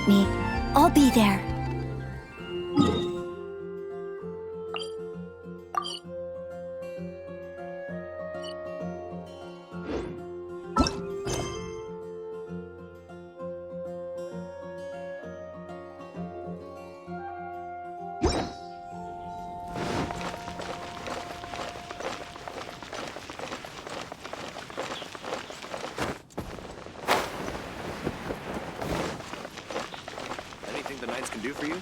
meet me. I'll be there. Anything the Knights can do for you?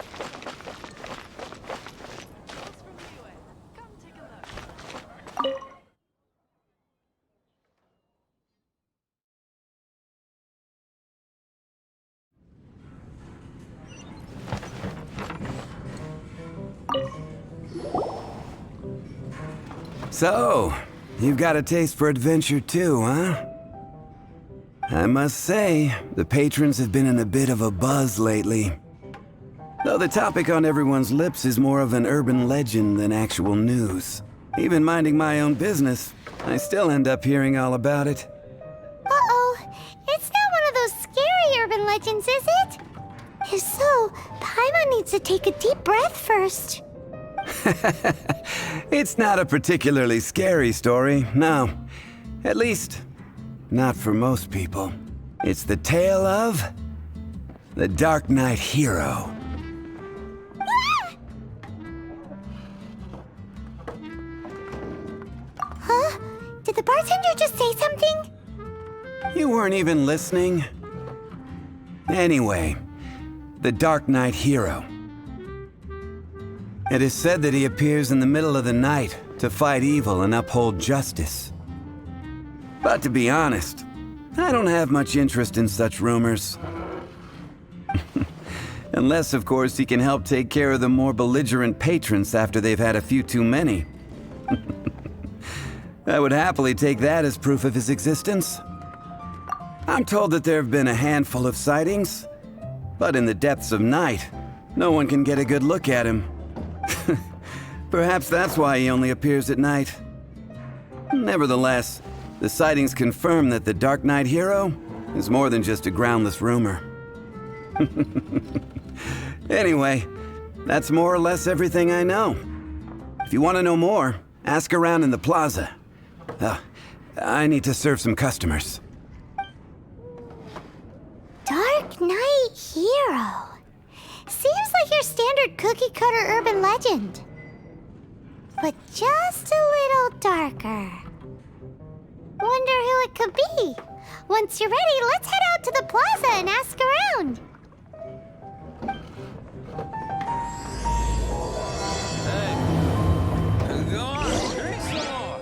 So, you've got a taste for adventure too, huh? I must say, the patrons have been in a bit of a buzz lately. Though the topic on everyone's lips is more of an urban legend than actual news. Even minding my own business, I still end up hearing all about it. Uh-oh. It's not one of those scary urban legends, is it? If so, Paimon needs to take a deep breath first. It's not a particularly scary story, no. At least, not for most people. It's the tale of the Darknight hero. Huh? Did the bartender just say something? You weren't even listening? Anyway, the Darknight hero. It is said that he appears in the middle of the night to fight evil and uphold justice. But to be honest, I don't have much interest in such rumors. Unless, of course, he can help take care of the more belligerent patrons after they've had a few too many. I would happily take that as proof of his existence. I'm told that there have been a handful of sightings, but in the depths of night, no one can get a good look at him. Perhaps that's why he only appears at night. Nevertheless, the sightings confirm that the Darknight hero is more than just a groundless rumor. Anyway, that's more or less everything I know. If you want to know more, ask around in the plaza. I need to serve some customers. Darknight hero. Seems like your standard cookie-cutter urban legend. But just a little darker. Wonder who it could be. Once you're ready, let's head out to the plaza and ask around. Hey, go on, drink some more.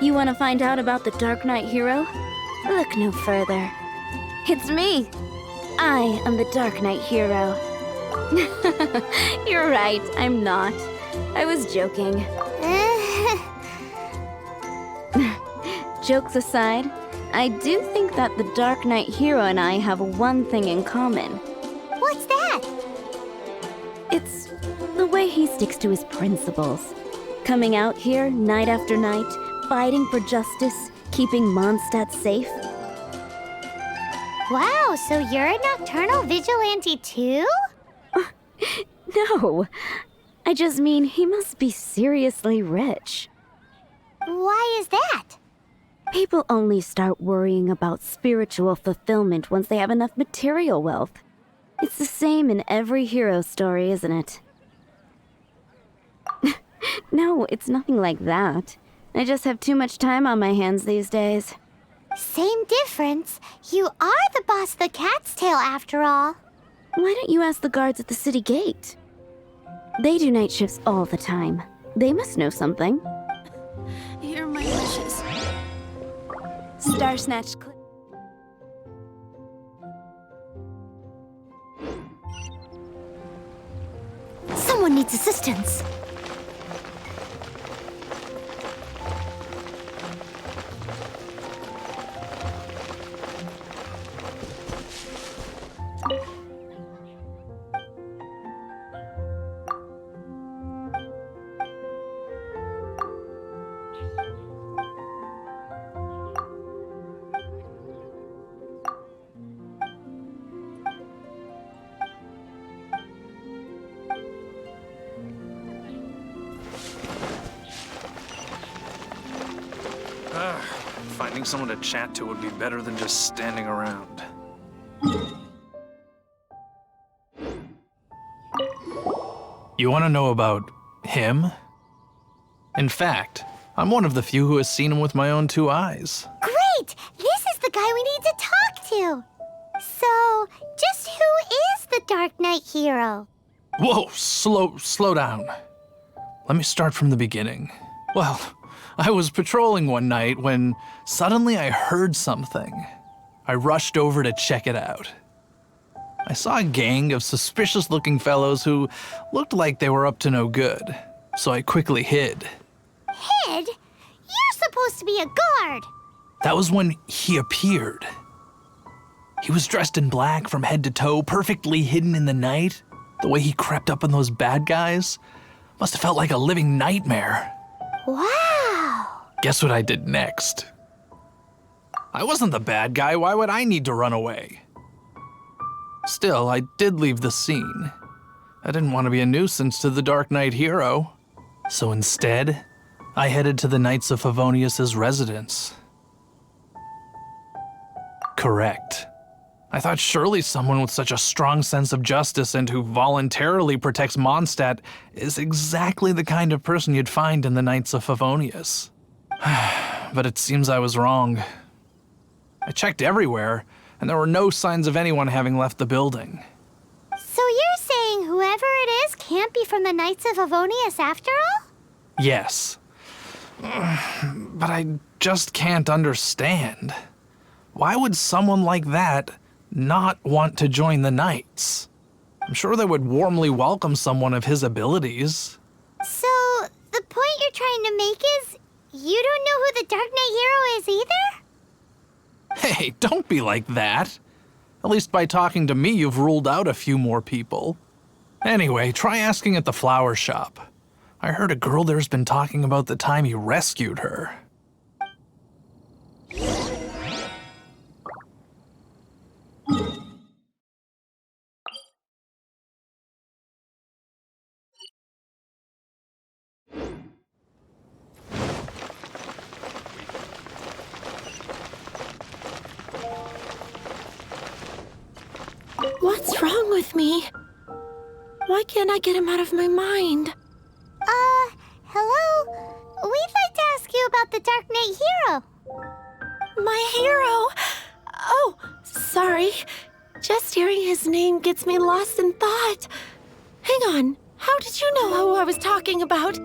You want to find out about the Darknight hero? Look no further. It's me! I am the Darknight hero. You're right, I'm not. I was joking. Jokes aside, I do think that the Darknight hero and I have one thing in common. What's that? It's the way he sticks to his principles. Coming out here night after night, fighting for justice, keeping Mondstadts safe. Wow, so you're a nocturnal vigilante too? No, I just mean he must be seriously rich. Why is that? People only start worrying about spiritual fulfillment once they have enough material wealth. It's the same in every hero story, isn't it? No, it's nothing like that. I just have too much time on my hands these days. Same difference. You are the boss of the Cat's Tail after all. Why don't you ask the guards at the city gate? They do night shifts all the time. They must know something. Star Snatch could... Someone needs assistance. Finding someone to chat to would be better than just standing around. You want to know about him? In fact, I'm one of the few who has seen him with my own 2 eyes. Great! This is the guy we need to talk to. So, just who is the Darknight hero? Whoa, slow down. Let me start from the beginning. Well, I was patrolling one night when suddenly I heard something. I rushed over to check it out. I saw a gang of suspicious-looking fellows who looked like they were up to no good, so I quickly hid. Hid? You're supposed to be a guard. That was when he appeared. He was dressed in black from head to toe, perfectly hidden in the night. The way he crept up on those bad guys must have felt like a living nightmare. Wow. Guess what I did next? I wasn't the bad guy. Why would I need to run away? Still, I did leave the scene. I didn't want to be a nuisance to the Darknight hero. So instead, I headed to the Kinghts of Favonius' residence. Correct. I thought surely someone with such a strong sense of justice and who voluntarily protects Mondstadt is exactly the kind of person you'd find in the Kinghts of Favonius. But it seems I was wrong. I checked everywhere, and there were no signs of anyone having left the building. So you're saying whoever it is can't be from the Kinghts of Favonius after all? Yes. But I just can't understand. Why would someone like that not want to join the Knights? I'm sure they would warmly welcome someone of his abilities. So, the point you're trying to make is you don't know who the Darknight hero is either? Hey, don't be like that. At least by talking to me, you've ruled out a few more people. Anyway, try asking at the flower shop. I heard a girl there's been talking about the time you rescued her. What's wrong with me? Why can't I get him out of my mind? Hello? We'd like to ask you about the Darknight hero. My hero! Oh, sorry. Just hearing his name gets me lost in thought. Hang on, how did you know who I was talking about?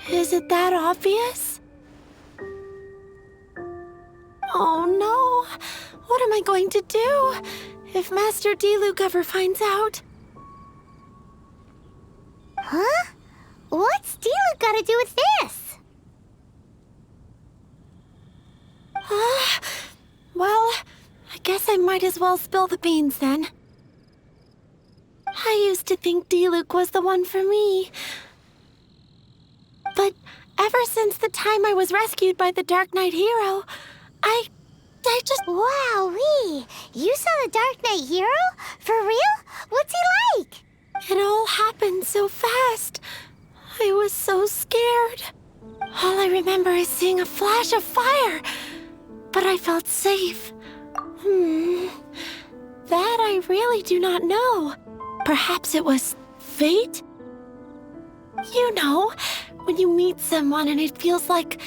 Is it that obvious? Oh no, what am I going to do if Master Diluc ever finds out? Huh? What's Diluc got to do with this? Well, I guess I might as well spill the beans then. I used to think Diluc was the one for me. But ever since the time I was rescued by the Darknight hero, I just... Wowee! You saw the Darknight hero? For real? What's he like? It all happened so fast. I was so scared. All I remember is seeing a flash of fire. But I felt safe. That I really do not know. Perhaps it was fate? You know, when you meet someone and it feels like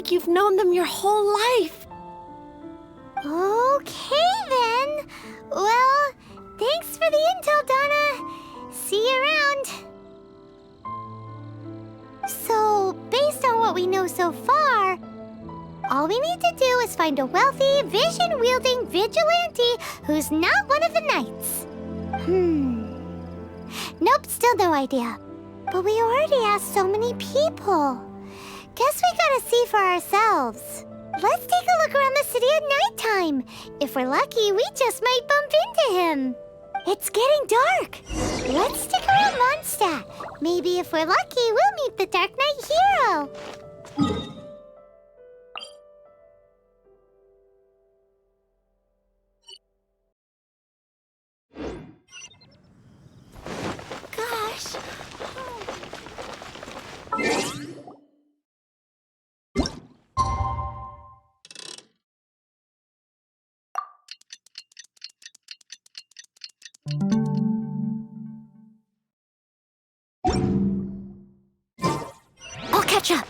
you've known them your whole life. Okay then. Well, thanks for the intel, Donna. See you around. So, based on what we know so far, All we need to do is find a wealthy, vision-wielding vigilante who's not one of the knights. Nope, still no idea. But we already asked so many people. Guess we gotta see for ourselves. Let's take a look around the city at nighttime. If we're lucky, we just might bump into him. It's getting dark. Let's stick around Mondstadt. Maybe if we're lucky, we'll meet the Darknight hero. Gosh. I'll catch up.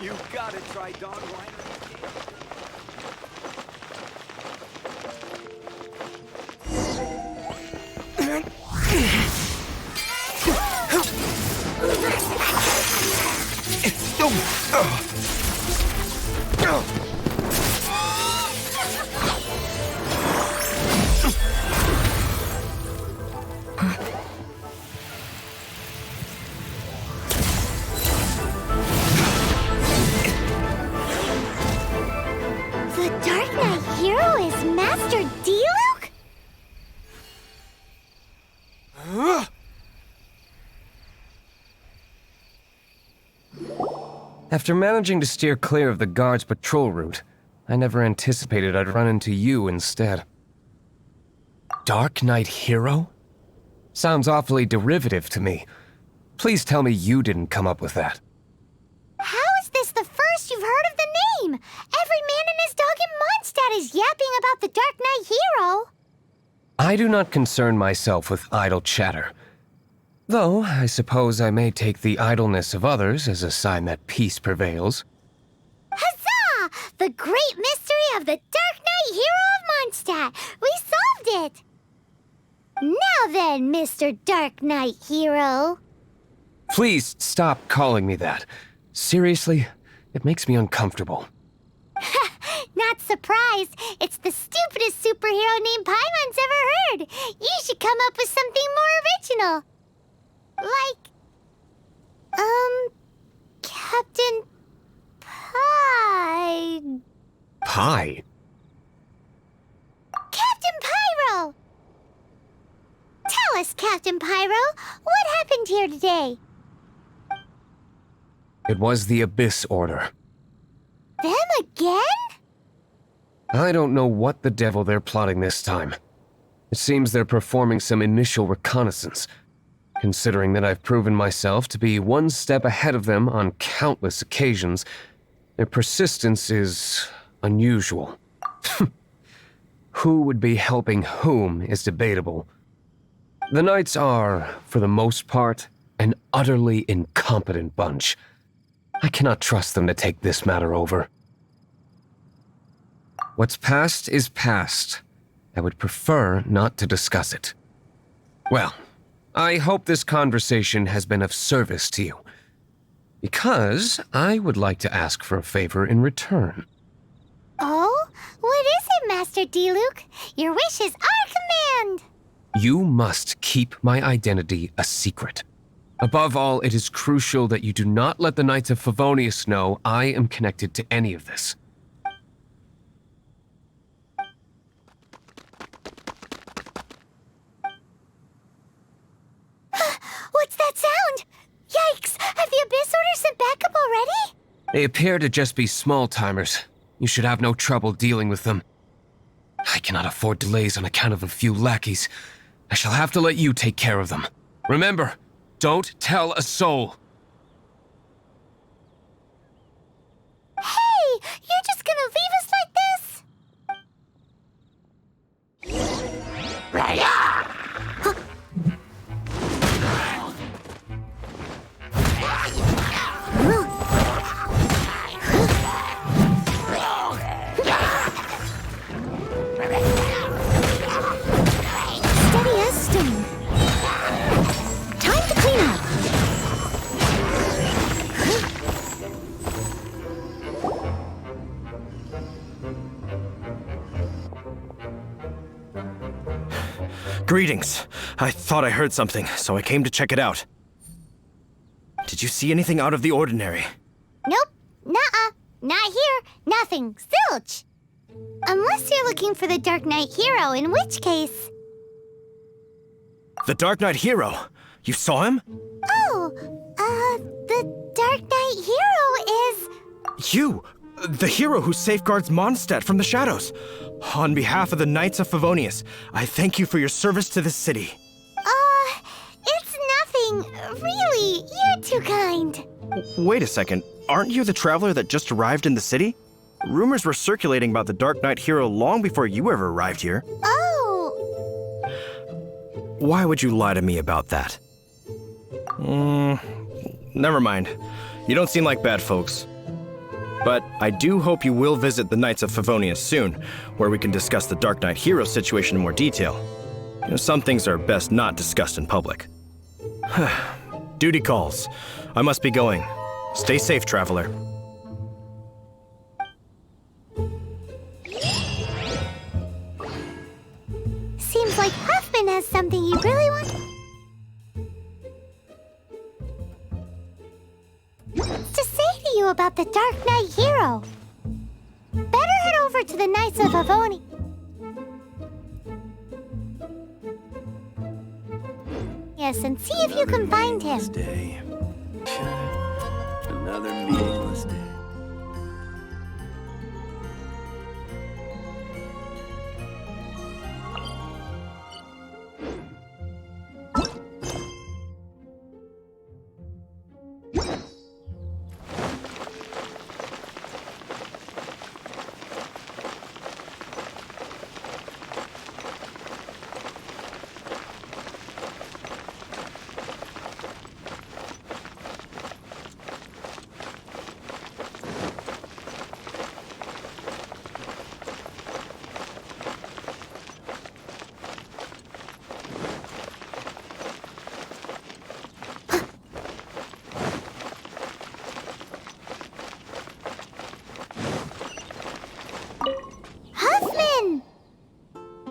You gotta try Dawn Winery. The Darknight hero is Master Diluc? After managing to steer clear of the guard's patrol route, I never anticipated I'd run into you instead. Darknight hero? Sounds awfully derivative to me. Please tell me you didn't come up with that. How is this the first you've heard of the name? Every man and his dog in Mondstadt is yapping about the Darknight hero. I do not concern myself with idle chatter. Though, I suppose I may take the idleness of others as a sign that peace prevails. Huzzah! The great mystery of the Darknight hero of Mondstadt! We solved it! Now then, Mr. Darknight hero. Please stop calling me that. Seriously, it makes me uncomfortable. Not surprised. It's the stupidest superhero name Paimon's ever heard. You should come up with something more original. Like, Captain Pie. Pie? Captain Pyro! Tell us, Captain Pyro, what happened here today? It was the Abys Order. Them again? I don't know what the devil they're plotting this time. It seems they're performing some initial reconnaissance. Considering that I've proven myself to be one step ahead of them on countless occasions, their persistence is unusual. Who would be helping whom is debatable. The Knights are, for the most part, an utterly incompetent bunch. I cannot trust them to take this matter over. What's past is past. I would prefer not to discuss it. Well, I hope this conversation has been of service to you, because I would like to ask for a favor in return. Oh? What is it, Master Diluc? Your wish is our command! You must keep my identity a secret. Above all, it is crucial that you do not let the Knights of Favonius know I am connected to any of this. What's that sound? Yikes! Have the Abys Order sent backup already? They appear to just be small-timers. You should have no trouble dealing with them. I cannot afford delays on account of a few lackeys. I shall have to let you take care of them. Remember, don't tell a soul. Hey! You're just gonna leave us like this? Steady as stone. Time to clean up. Greetings. I thought I heard something, so I came to check it out. Did you see anything out of the ordinary? Nope. Nuh-uh. Not here. Nothing. Zilch. Unless you're looking for the Darknight hero, in which case... The Darknight hero? You saw him? Oh, the Darknight hero is... You! The hero who safeguards Mondstadt from the shadows. On behalf of the Knights of Favonius, I thank you for your service to this city. It's nothing. Really, you're too kind. Wait a second. Aren't you the traveler that just arrived in the city? Rumors were circulating about the Darknight hero long before you ever arrived here. Oh. Why would you lie to me about that? Never mind. You don't seem like bad folks. But I do hope you will visit the Knights of Favonius soon, where we can discuss the Darknight hero situation in more detail. You know, some things are best not discussed in public. Duty calls. I must be going. Stay safe, traveler. Seems like Huffman has something he really wants to say to you about the Darknight hero. Better head over to the Knights of Favonius. Yes, and see if you can find him. Day. Another meaningless day.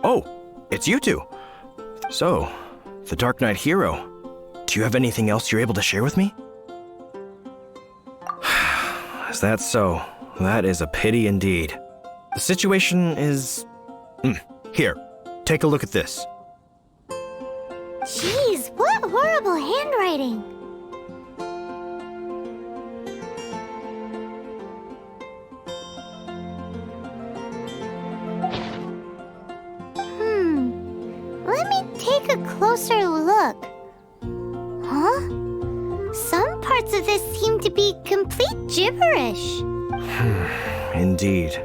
Oh, it's you two. So, the Darknight hero. Do you have anything else you're able to share with me? Is that so? That is a pity indeed. The situation is... Here, take a look at this. Jeez, what horrible handwriting. Let me take a closer look. Huh? Some parts of this seem to be complete gibberish. Indeed.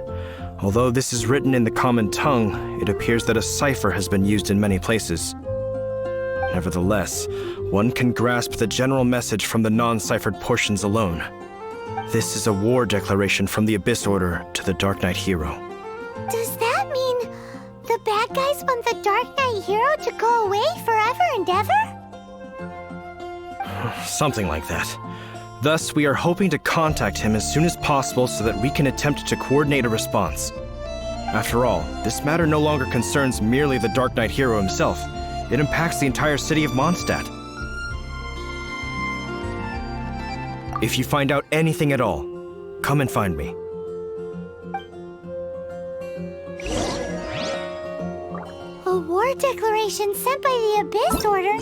Although this is written in the common tongue, it appears that a cipher has been used in many places. Nevertheless, one can grasp the general message from the non-ciphered portions alone. This is a war declaration from the Abys Order to the Darknight hero. Does that mean the bad guys want the Darknight hero to go away forever and ever? Something like that. Thus, we are hoping to contact him as soon as possible so that we can attempt to coordinate a response. After all, this matter no longer concerns merely the Darknight hero himself. It impacts the entire city of Mondstadt. If you find out anything at all, come and find me. A war declaration sent by the Abys Order?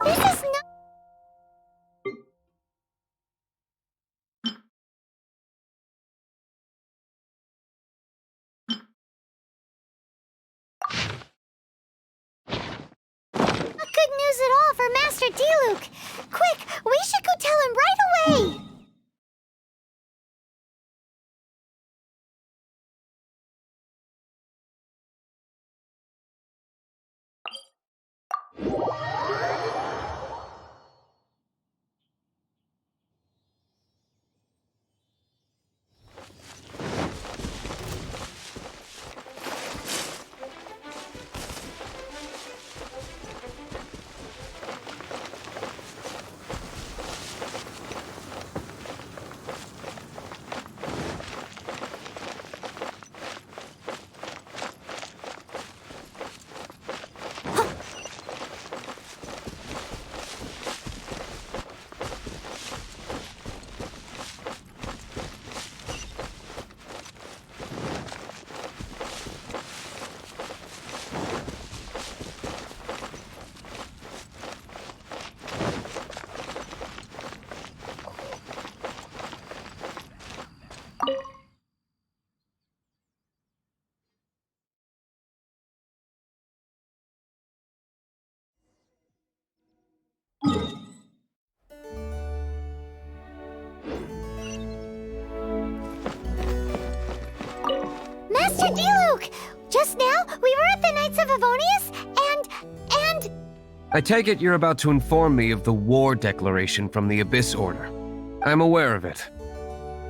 This is not... Not good news at all for Master Diluc. Quick, we should go tell him right away. Master Diluc! Just now, we were at the Knights of Favonius, and... I take it you're about to inform me of the war declaration from the Abys Order. I'm aware of it,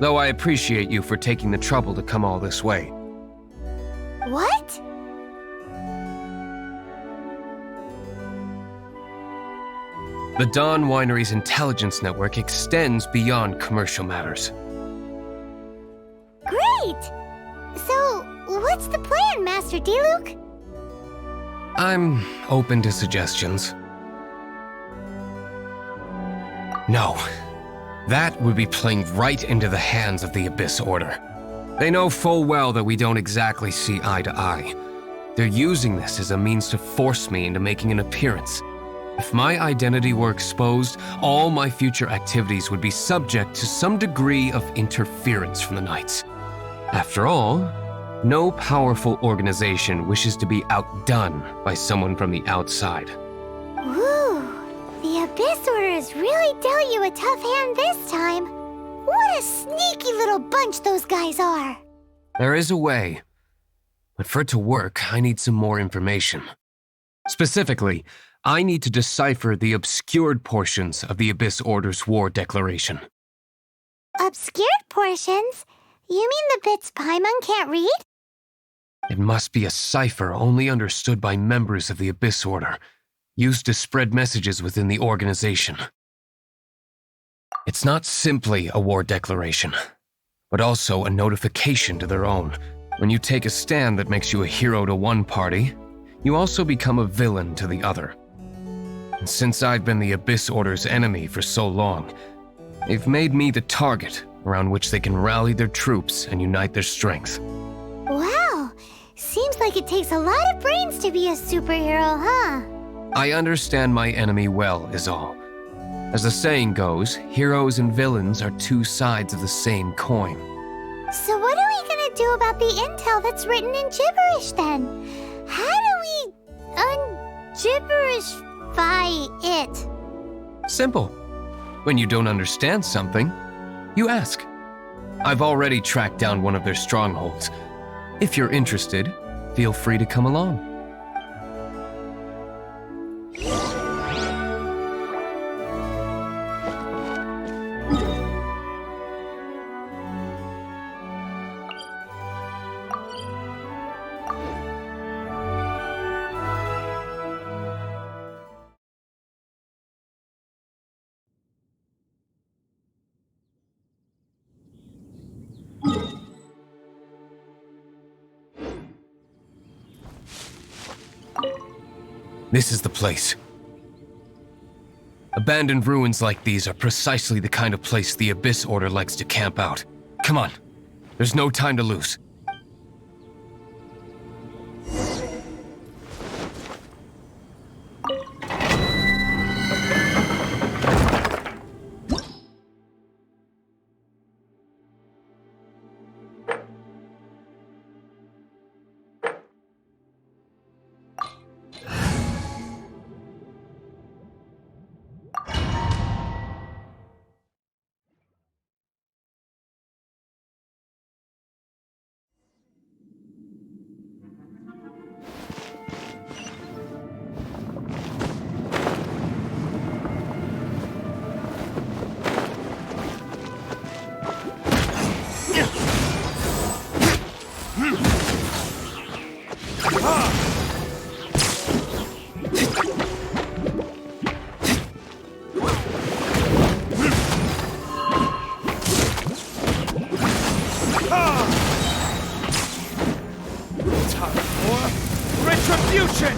though I appreciate you for taking the trouble to come all this way. What? The Dawn Winery's intelligence network extends beyond commercial matters. Great! So, what's the plan, Master Diluc? I'm open to suggestions. No. That would be playing right into the hands of the Abys Order. They know full well that we don't exactly see eye to eye. They're using this as a means to force me into making an appearance. If my identity were exposed, all my future activities would be subject to some degree of interference from the Knights. After all, no powerful organization wishes to be outdone by someone from the outside. Ooh, the Abys Order has really dealt you a tough hand this time. What a sneaky little bunch those guys are. There is a way, but for it to work, I need some more information. Specifically, I need to decipher the obscured portions of the Abys Order's war declaration. Obscured portions? You mean the bits Paimon can't read? It must be a cipher only understood by members of the Abys Order, used to spread messages within the organization. It's not simply a war declaration, but also a notification to their own. When you take a stand that makes you a hero to one party, you also become a villain to the other. And since I've been the Abys Order's enemy for so long, they've made me the target around which they can rally their troops and unite their strength. Wow, seems like it takes a lot of brains to be a superhero, huh? I understand my enemy well, is all. As the saying goes, heroes and villains are two sides of the same coin. So what are we gonna do about the intel that's written in gibberish then? How do we un-gibberishify it? Simple. When you don't understand something, you ask. I've already tracked down one of their strongholds. If you're interested, feel free to come along. This is the place. Abandoned ruins like these are precisely the kind of place the Abys Order likes to camp out. Come on, there's no time to lose. Retribution!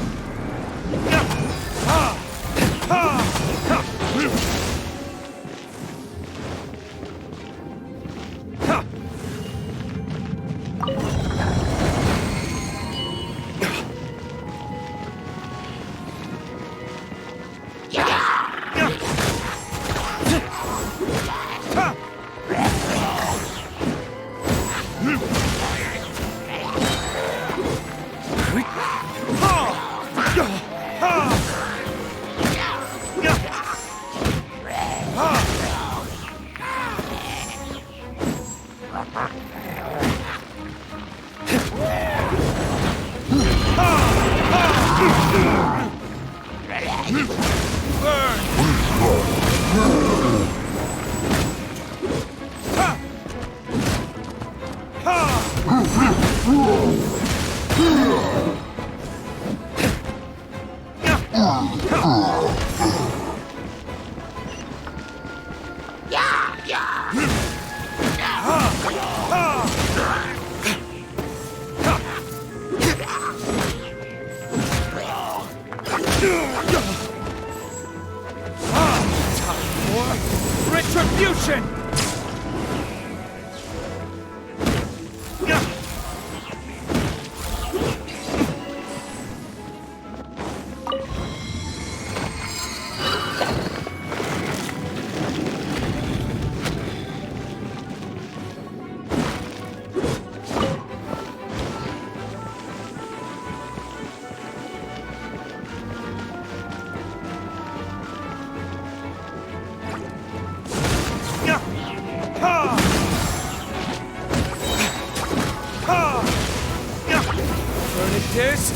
Retribution! This?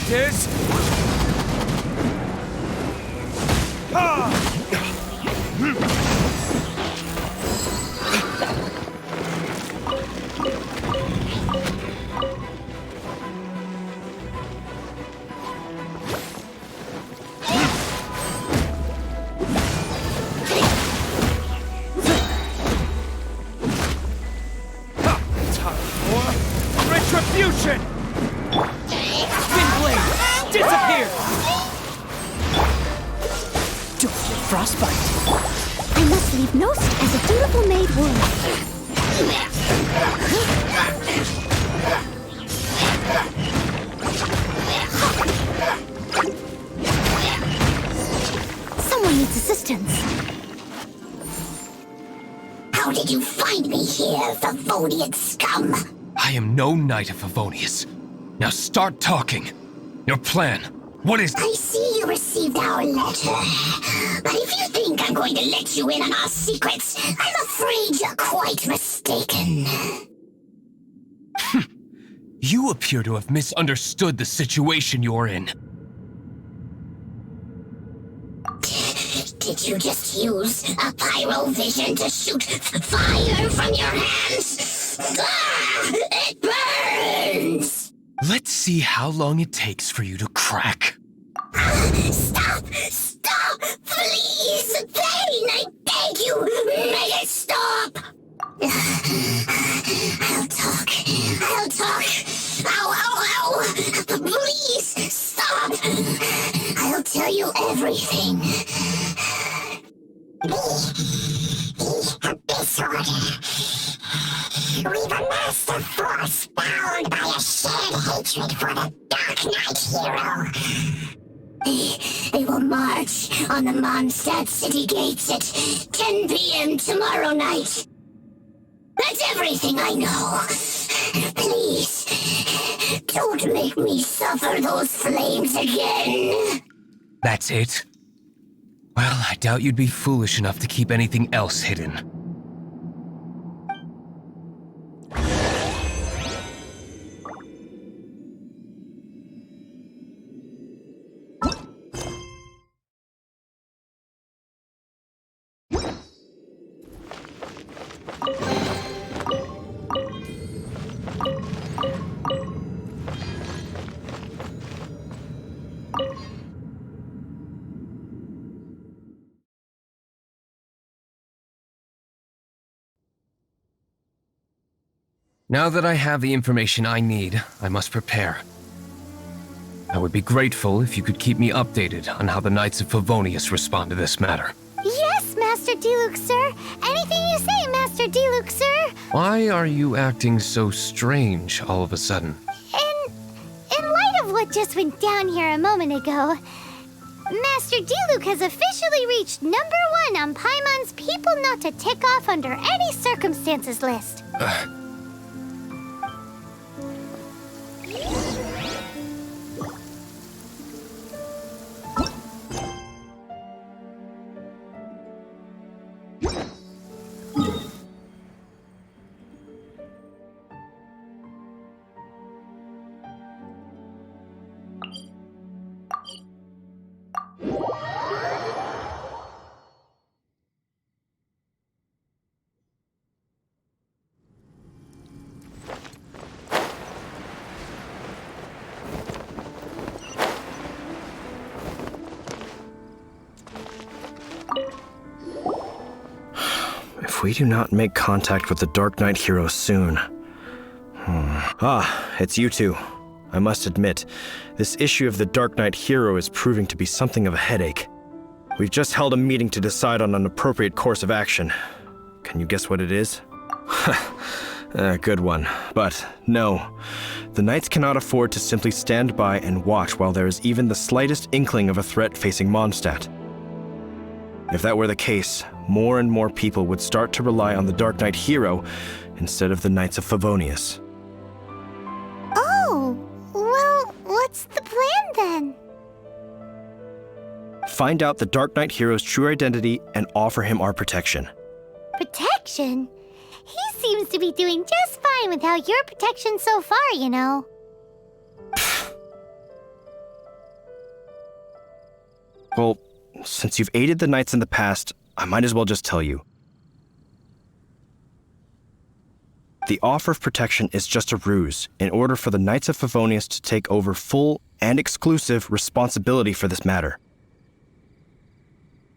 This? Retribution! Windblade! Disappear! Don't get frostbite. I must leave Nost as a dutiful maid would. Someone needs assistance. How did you find me here, Favonian scum? I am no Knight of Favonius. Now start talking. Your plan. What is... I see you received our letter. But if you think I'm going to let you in on our secrets, I'm afraid you're quite mistaken. You appear to have misunderstood the situation you're in. Did you just use a pyro vision to shoot fire from your hands? Ah, it burns! Let's see how long it takes for you to crack. Stop! Stop! Please! Pain! I beg you! Make it stop! I'll talk. I'll talk. Ow, ow, ow! Please! Stop! I'll tell you everything. The Abys Order. We've amassed a force bound by a shared hatred for the Darknight hero. They will march on the Mondstadts city gates at 10 p.m. tomorrow night. That's everything I know. Please, don't make me suffer those flames again. That's it? Well, I doubt you'd be foolish enough to keep anything else hidden. Now that I have the information I need, I must prepare. I would be grateful if you could keep me updated on how the Knights of Favonius respond to this matter. Yes, Master Diluc, sir. Anything you say, Master Diluc, sir. Why are you acting so strange all of a sudden? In light of what just went down here a moment ago, Master Diluc has officially reached #1 on Paimon's people not to tick off under any circumstances list. If we do not make contact with the Darknight hero soon... Ah, it's you two. I must admit, this issue of the Darknight hero is proving to be something of a headache. We've just held a meeting to decide on an appropriate course of action. Can you guess what it is? Good one. But no, the Knights cannot afford to simply stand by and watch while there is even the slightest inkling of a threat facing Mondstadt. If that were the case, more and more people would start to rely on the Darknight hero instead of the Knights of Favonius. Oh, well, what's the plan then? Find out the Darknight hero's true identity and offer him our protection. Protection? He seems to be doing just fine without your protection so far, you know. Well, since you've aided the Knights in the past, I might as well just tell you. The offer of protection is just a ruse in order for the Knights of Favonius to take over full and exclusive responsibility for this matter.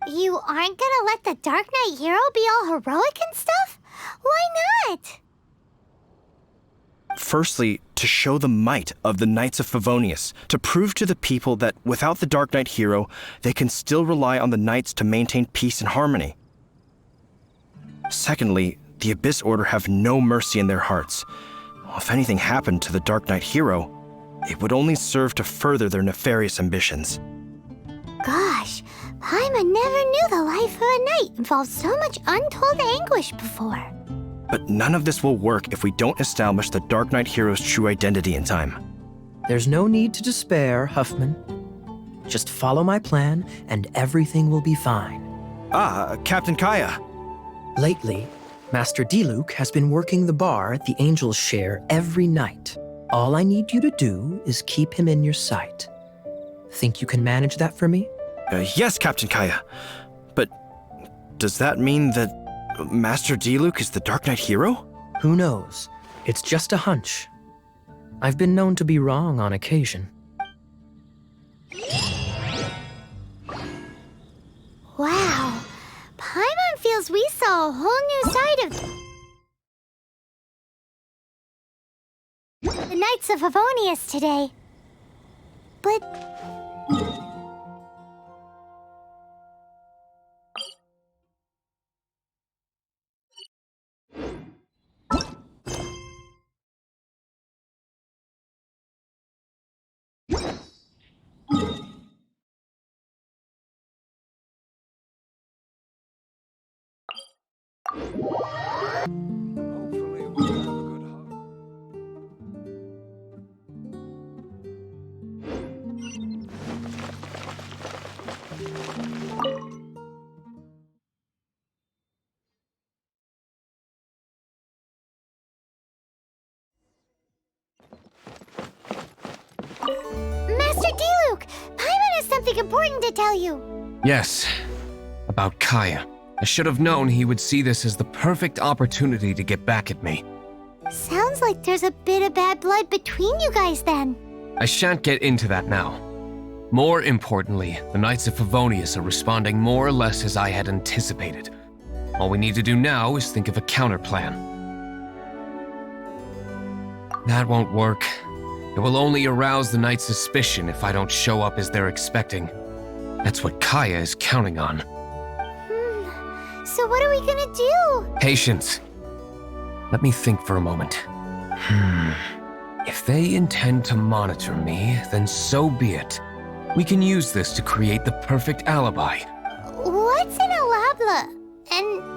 You aren't gonna let the Darknight hero be all heroic and stuff? Why not? Firstly, to show the might of the Knights of Favonius, to prove to the people that without the Darknight hero, they can still rely on the Knights to maintain peace and harmony. Secondly, the Abys Order have no mercy in their hearts. If anything happened to the Darknight hero, it would only serve to further their nefarious ambitions. Gosh, Paimon never knew the life of a knight involved so much untold anguish before. But none of this will work if we don't establish the Darknight hero's true identity in time. There's no need to despair, Huffman. Just follow my plan, and everything will be fine. Captain Kaya. Lately, Master Diluc has been working the bar at the Angel's Share every night. All I need you to do is keep him in your sight. Think you can manage that for me? Yes, Captain Kaya. But does that mean that Master Diluc is the Darknight hero? Who knows? It's just a hunch. I've been known to be wrong on occasion. Wow, Paimon feels we saw a whole new side of the Knights of Favonius today. But Master Diluc, Paimon has something important to tell you. Yes, about Kaya. I should have known he would see this as the perfect opportunity to get back at me. Sounds like there's a bit of bad blood between you guys then. I shan't get into that now. More importantly, the Knights of Favonius are responding more or less as I had anticipated. All we need to do now is think of a counterplan. That won't work. It will only arouse the Knights' suspicion if I don't show up as they're expecting. That's what Kaya is counting on. So what are we gonna do? Patience. Let me think for a moment. If they intend to monitor me, then so be it. We can use this to create the perfect alibi. What's an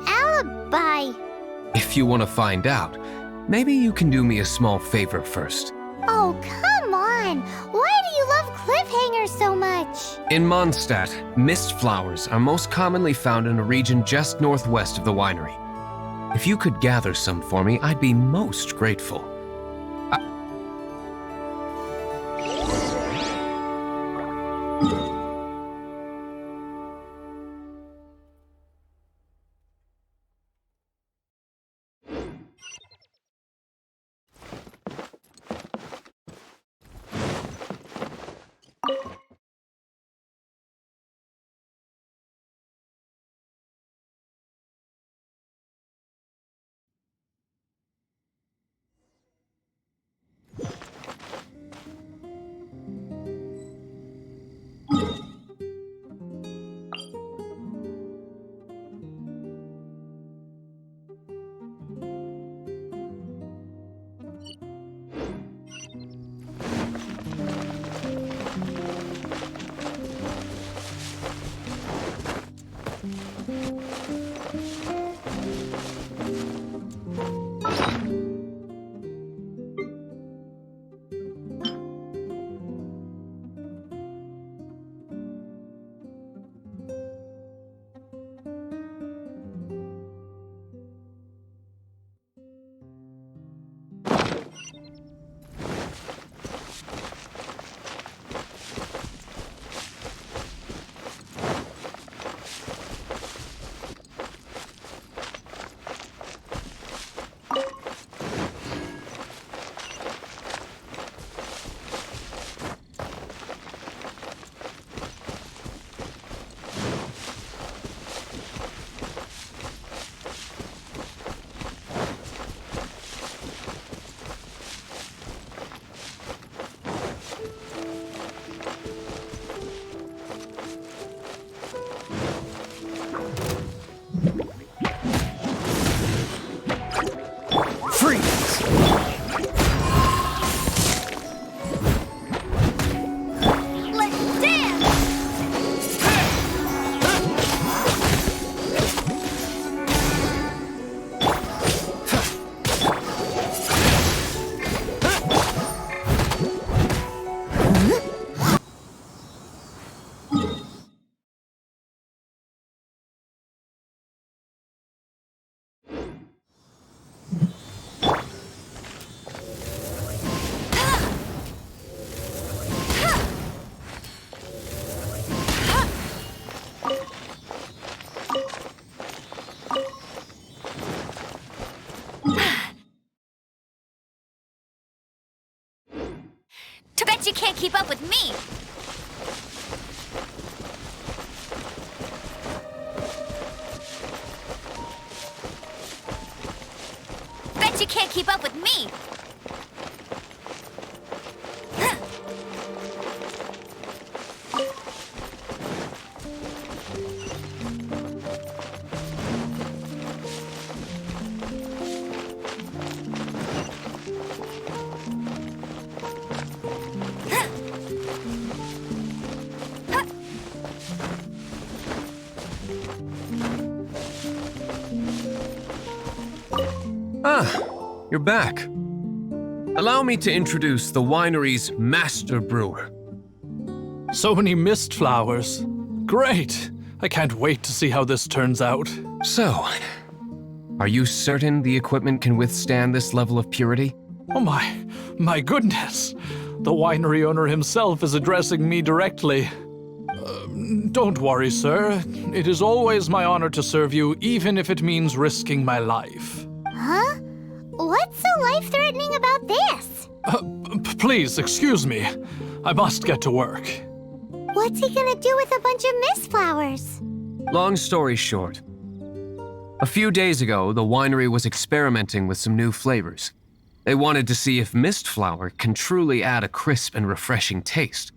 alibi? If you want to find out, maybe you can do me a small favor first. Oh, come on! Why do you love cliffhangers so much? In Mondstadt, mist flowers are most commonly found in a region just northwest of the winery. If you could gather some for me, I'd be most grateful. Bet you can't keep up with me! Bet you can't keep up with me! You're back. Allow me to introduce the winery's master brewer. So many mist flowers. Great! I can't wait to see how this turns out. So, are you certain the equipment can withstand this level of purity? Oh my goodness! The winery owner himself is addressing me directly. Don't worry, sir. It is always my honor to serve you, even if it means risking my life. Huh? What's so life-threatening about this? Please, excuse me. I must get to work. What's he gonna do with a bunch of mist flowers? Long story short, a few days ago, the winery was experimenting with some new flavors. They wanted to see if mist flower can truly add a crisp and refreshing taste.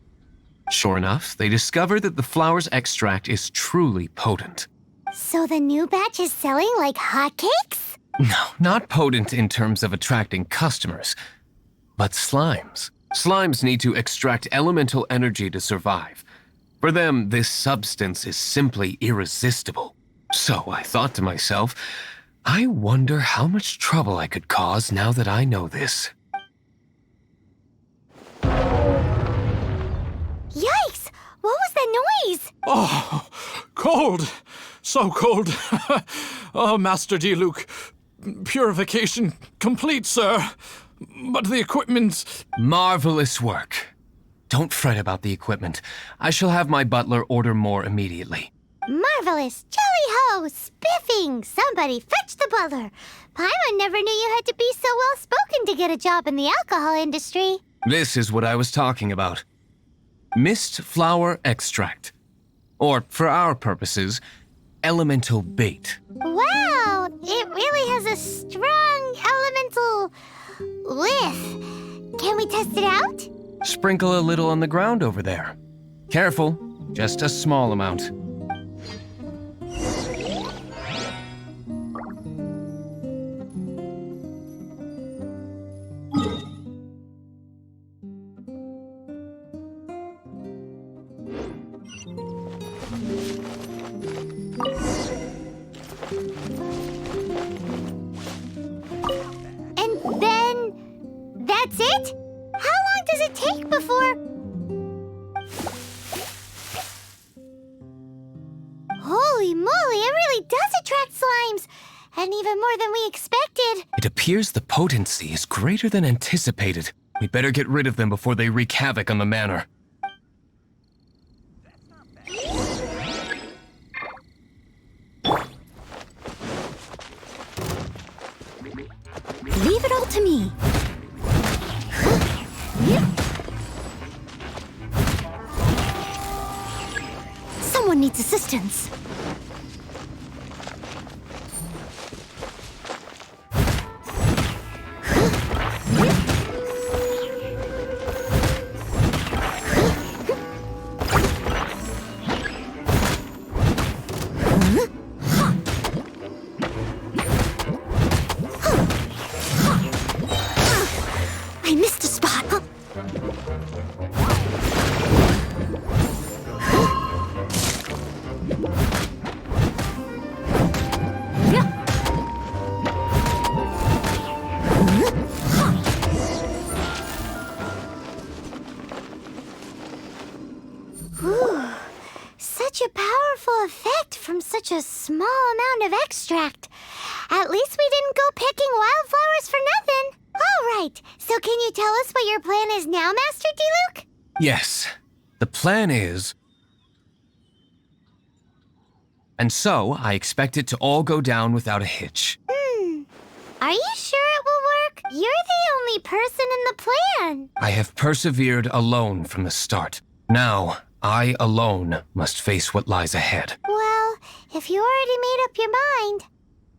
Sure enough, they discovered that the flower's extract is truly potent. So the new batch is selling like hotcakes? No, not potent in terms of attracting customers, but slimes. Slimes need to extract elemental energy to survive, For them, this substance is simply irresistible. So I thought to myself, I wonder how much trouble I could cause now that I know this. Yikes! What was that noise? Oh, cold! So cold. Oh, Master Diluc. Purification complete, sir. But the equipment... Marvelous work. Don't fret about the equipment. I shall have my butler order more immediately. Marvelous! Jolly-ho! Spiffing! Somebody fetch the butler! Paimon never knew you had to be so well-spoken to get a job in the alcohol industry. This is what I was talking about. Mist flower extract. Or, for our purposes, elemental bait. Wow! It really has a strong elemental whiff. Can we test it out? Sprinkle a little on the ground over there. Careful, just a small amount. And then... that's it? How long does it take before... Holy moly, it really does attract slimes! And even more than we expected. It appears the potency is greater than anticipated. We better get rid of them before they wreak havoc on the manor. Leave it all to me. Someone needs assistance. I missed a spot. Such a powerful effect from such a small amount of extract. At least we didn't go picking wildflowers for nothing. All right, so can you tell us what your plan is now, Master Diluc? Yes, the plan is... And so, I expect it to all go down without a hitch. Are you sure it will work? You're the only person in the plan. I have persevered alone from the start. Now, I alone must face what lies ahead. Well, if you already made up your mind.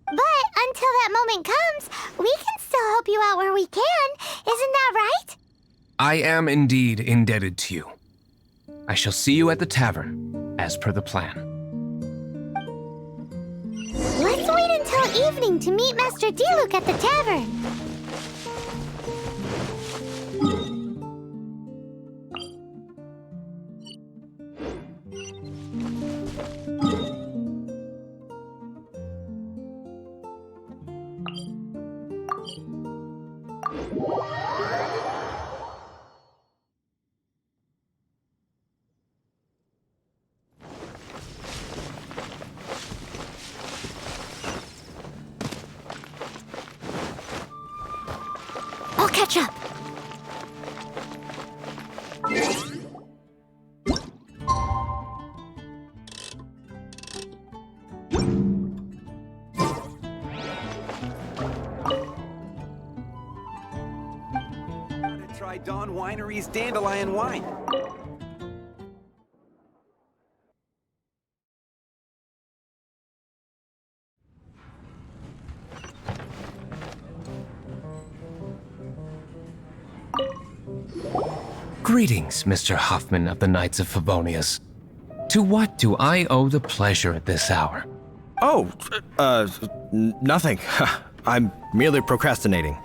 But until that moment comes, we can still help you out where we can. Isn't that right? I am indeed indebted to you. I shall see you at the tavern, as per the plan. Let's wait until evening to meet Master Diluc at the tavern. I'll catch up. Try Dawn Winery's dandelion wine. Greetings, Mr. Huffman of the Knights of Favonius. To what do I owe the pleasure at this hour? Oh, nothing. I'm merely procrastinating.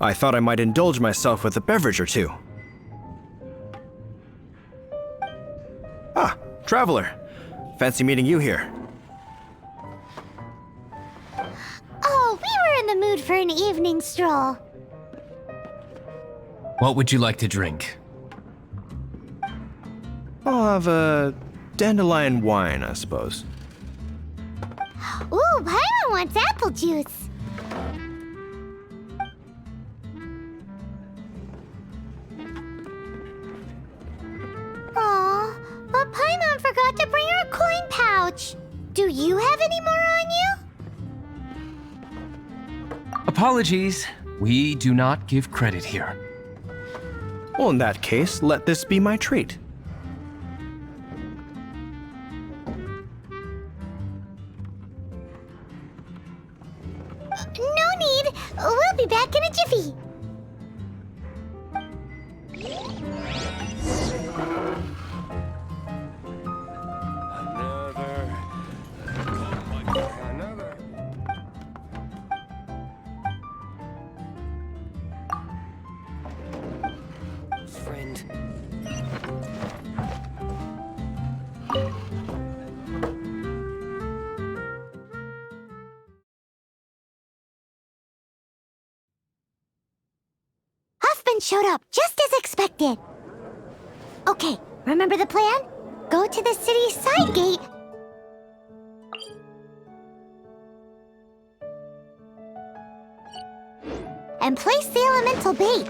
I thought I might indulge myself with a beverage or two. Ah, Traveler, fancy meeting you here. Oh, we were in the mood for an evening stroll. What would you like to drink? I'll have a dandelion wine, I suppose. Ooh, Paimon wants apple juice. Aw, but Paimon forgot to bring her coin pouch. Do you have any more on you? Apologies. We do not give credit here. Well, in that case, let this be my treat. No need. We'll be back in a jiffy. Huffman showed up just as expected. Okay, remember the plan? Go to the city side gate. And place the elemental bait.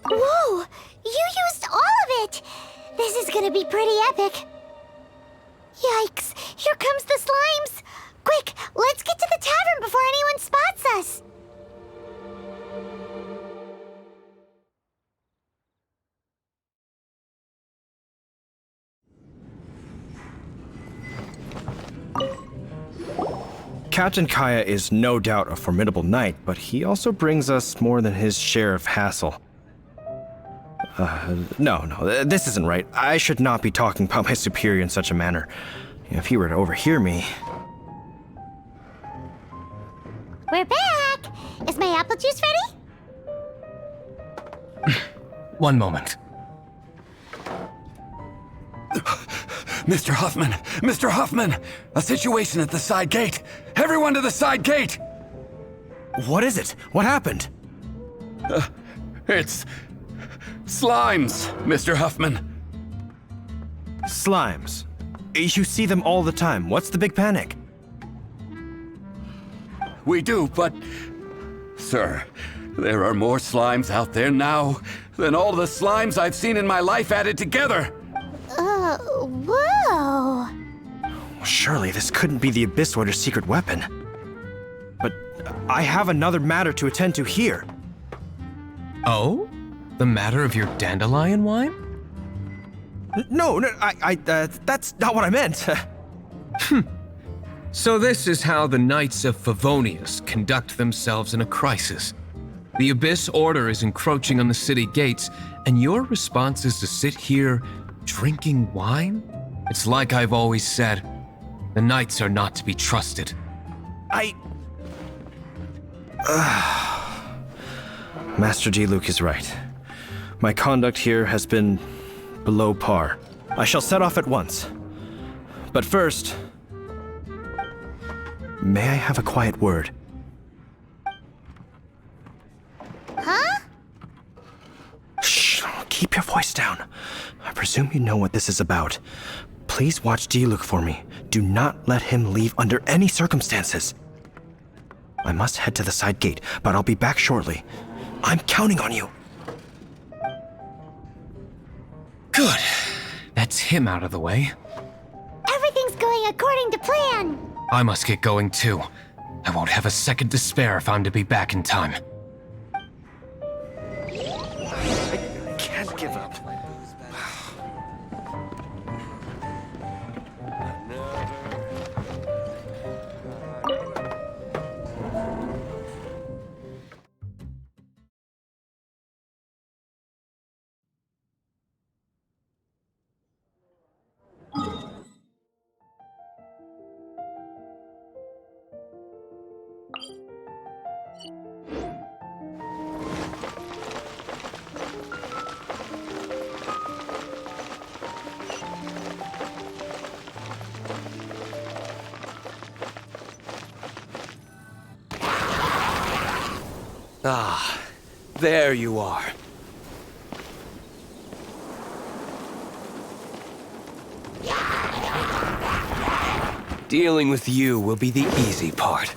Whoa! You used all of it! This is gonna be pretty epic. Yikes! Here comes the slimes! Quick, let's get to the tavern before anyone spots us! Captain Kaya is no doubt a formidable knight, but he also brings us more than his share of hassle. No, this isn't right. I should not be talking about my superior in such a manner. If he were to overhear me... We're back! Is my apple juice ready? One moment. Mr. Huffman! Mr. Huffman! A situation at the side gate! Everyone to the side gate! What is it? What happened? It's... slimes, Mr. Huffman. Slimes. You see them all the time. What's the big panic? We do, but... Sir, there are more slimes out there now than all the slimes I've seen in my life added together! Whoa! Surely this couldn't be the Abys Order's secret weapon. But I have another matter to attend to here. Oh? The matter of your dandelion wine? No, that's not what I meant. So this is how the Knights of Favonius conduct themselves in a crisis. The Abys Order is encroaching on the city gates, and your response is to sit here drinking wine? It's like I've always said, the Knights are not to be trusted. Master Diluc is right. My conduct here has been below par. I shall set off at once. But first, may I have a quiet word? Huh? Shh, keep your voice down. I presume you know what this is about. Please watch Diluc for me. Do not let him leave under any circumstances. I must head to the side gate, but I'll be back shortly. I'm counting on you. Good. That's him out of the way. Everything's going according to plan. I must get going too. I won't have a second to spare if I'm to be back in time. I can't give up. Ah, there you are. Dealing with you will be the easy part.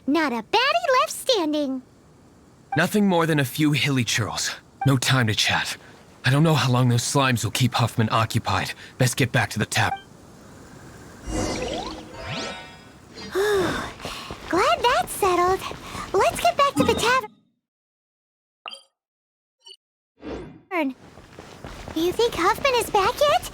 Not a baddie left standing. Nothing more than a few hilly churls. No time to chat. I don't know how long those slimes will keep Huffman occupied. Best get back to the tavern. Glad that's settled. Let's get back to the tavern. Do you think Huffman is back yet?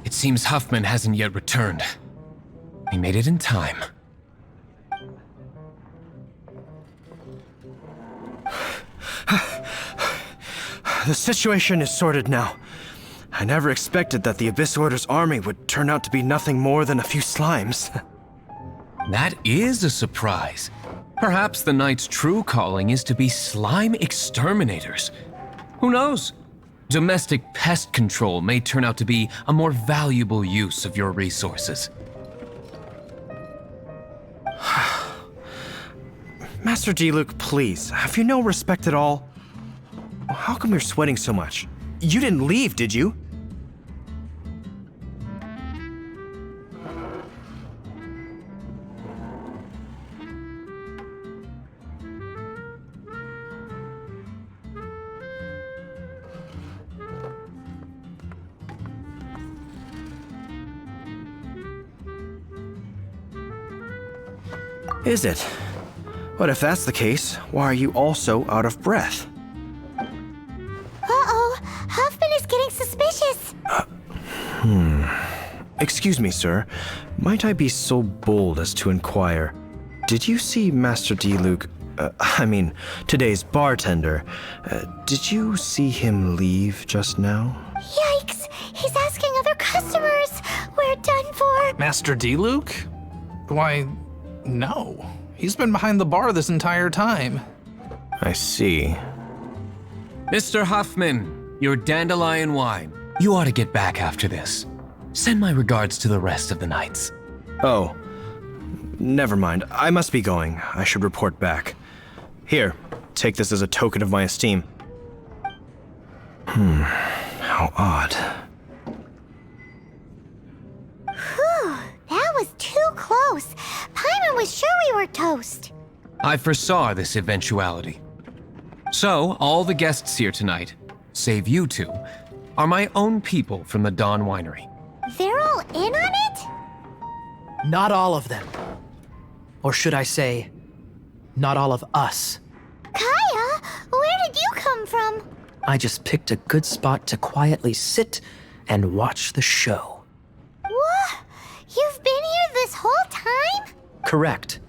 It seems Huffman hasn't yet returned. He made it in time. The situation is sorted now. I never expected that the Abys Order's army would turn out to be nothing more than a few slimes. That is a surprise. Perhaps the Knight's true calling is to be slime exterminators. Who knows? Domestic pest control may turn out to be a more valuable use of your resources. Master Diluc, please, have you no respect at all? How come you're sweating so much? You didn't leave, did you? Is it? But if that's the case, why are you also out of breath? Uh-oh, Huffman is getting suspicious. Excuse me, sir. Might I be so bold as to inquire, did you see Master Diluc, today's bartender, did you see him leave just now? Yikes, he's asking other customers. We're done for. Master Diluc? Why, no. He's been behind the bar this entire time. I see. Mr. Huffman, your dandelion wine. You ought to get back after this. Send my regards to the rest of the knights. Oh, never mind. I must be going. I should report back. Here, take this as a token of my esteem. How odd. Whew, that was too close. Paimon was sure we were toast. I foresaw this eventuality. So, all the guests here tonight, save you two, are my own people from the Dawn Winery. They're all in on it? Not all of them. Or should I say, not all of us. Kaya, where did you come from? I just picked a good spot to quietly sit and watch the show. What? You've been here this whole time? Correct.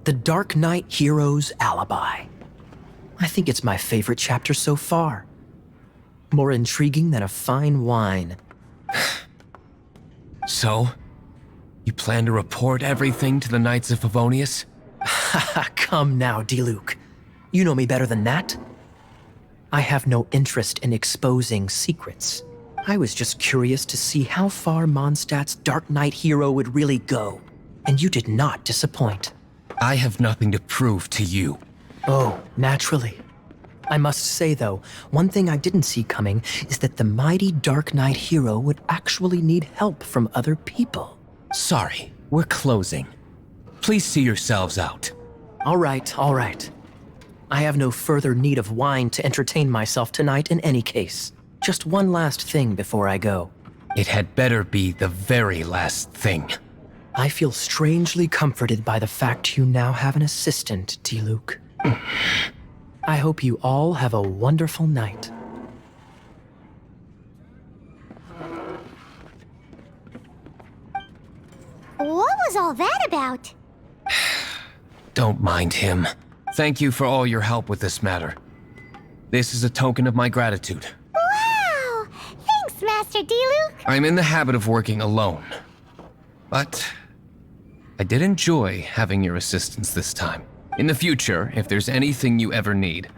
The Darknight hero's alibi. I think it's my favorite chapter so far. More intriguing than a fine wine. So, you plan to report everything to the Knights of Favonius? Come now, Diluc. You know me better than that. I have no interest in exposing secrets. I was just curious to see how far Mondstadts' Darknight hero would really go. And you did not disappoint. I have nothing to prove to you. Oh, naturally. I must say, though, one thing I didn't see coming is that the mighty Darknight hero would actually need help from other people. Sorry, we're closing. Please see yourselves out. All right, all right. I have no further need of wine to entertain myself tonight in any case. Just one last thing before I go. It had better be the very last thing. I feel strangely comforted by the fact you now have an assistant, Diluc. I hope you all have a wonderful night. What was all that about? Don't mind him. Thank you for all your help with this matter. This is a token of my gratitude. Wow! Thanks, Master Diluc. I'm in the habit of working alone. But I did enjoy having your assistance this time. In the future, if there's anything you ever need,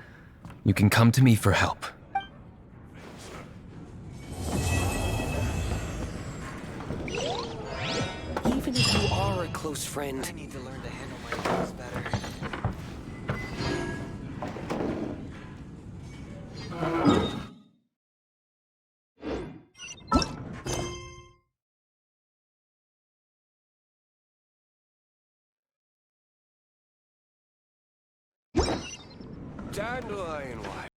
you can come to me for help. Even if you are a close friend, I need to learn to handle my things better. Dandelion wine.